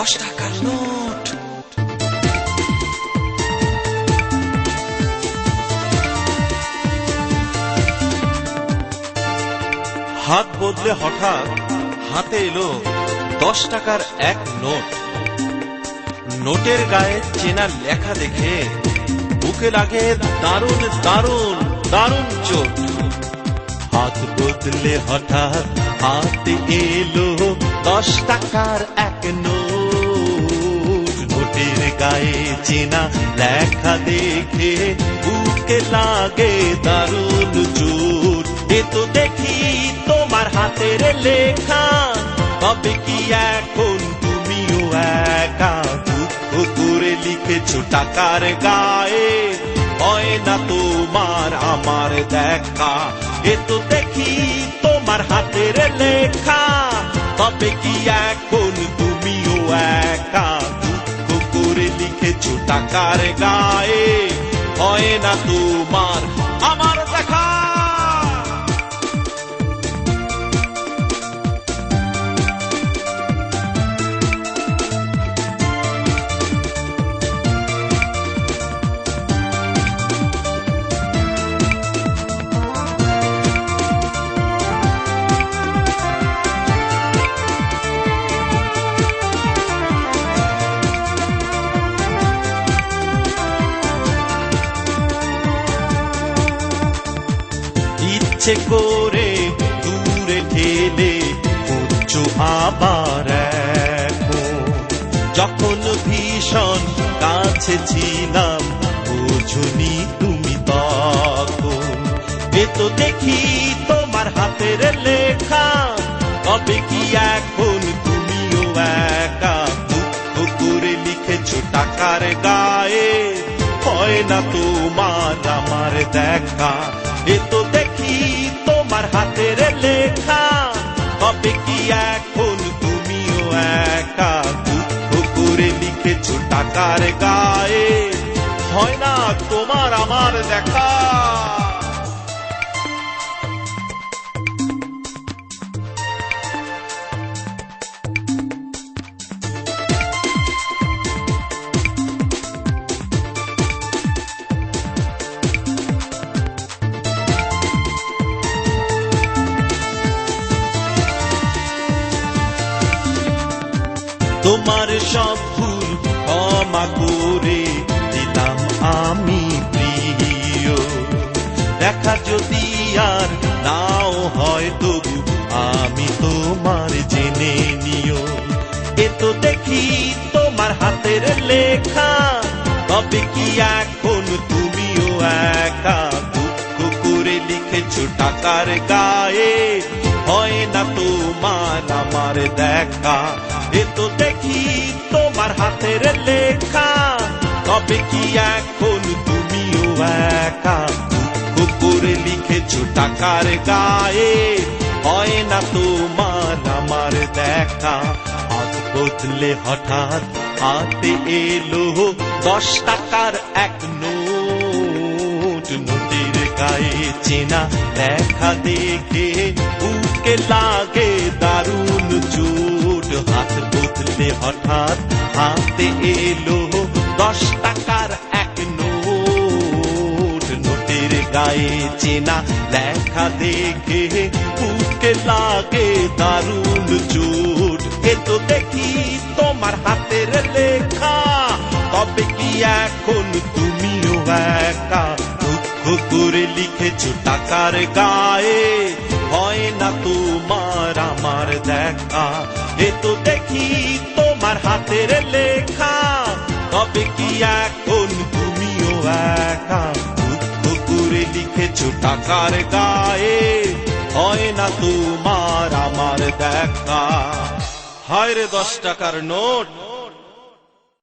10 টাকার নোট। হাত বদলে হঠাৎ হাতে এলো 10 টাকার এক নোট। নোটের গায়ে চেনা লেখা দেখে বুকে লাগে দারুণ দারুণ দারুণ চোট। হাত বদলে হঠাৎ হাতে এলো 10 টাকার এক নোট। নোটের গায়ে চেনা লেখা দেখে বুকে লাগে দারুণ চোট। এ তো দেখি তোমার হাতের লেখা, তবে কি এখন তুমিও একা দুঃখ করে লিখেছো টাকার গায়ে, হয় না তোমার আমার দেখা। এ তো দেখি তোমার হাতের লেখা, তবে কি এখন তুমিও একা দুঃখ করে লিখেছো টাকার গায়ে, হয় না তোমার আমার দেখা। ইচ্ছে করে দূরে ঠেলে উচ্চ আবার যখন ভীষণ কাছে ছিলাম বুঝুনি তুমি তখন। এ তো দেখি তোমার হাতের লেখা, তবে কি এখন তুমিও একা দুঃখ করে লিখেছো টাকার গায়ে, হয় না তোমার আমার দেখা। এ তো দেখি তোমার হাতের লেখা, তবে কি এখন তুমিও একা দুঃখ করে লিখেছো টাকার গায়ে, হয় না তোমার আমার দেখা। তোমার সব ভুল ক্ষমা করে দিলাম আমি প্রিয়, দেখা যদি আর নাও হয় তবু আমি তোমার জেনে নিও। এ তো দেখি তোমার হাতের লেখা, তবে কি এখন তুমিও একা দুঃখ করে লিখেছো টাকার গায়ে, হয় না তোমার আমার দেখা। এ তো দেখি তোমার হাতের লেখা, তবে কি এখন তুমিও একা দুঃখ করে লিখেছো টাকার গায়ে, হয় না তোমার আমার দেখা। হাত বদলে হঠাৎ হাতে এলো 10 টাকার এক নোট। নোটের গায়ে চেনা লেখা দেখে বুকে লাগে দারুণ চোট। হাত বদলে হঠাৎ হাতে এলো 10 টাকার এক নোট। নোটের গায়ে চেনা লেখা দেখে বুকে লাগে দারুণ চোট। এ তো দেখি তোমার হাতের লেখা, তবে কি এখন তুমিও একা দুঃখ করে লিখেছো টাকার গায়ে, হয় না তোমার আমার দেখা। এ তো দেখি তোমার হাতের লেখা, তবে কি এখন তুমিও একা দুঃখ করে লিখেছো টাকার গায়ে, হয় না তোমার আমার দেখা। হায় রে 10 টাকার নোট।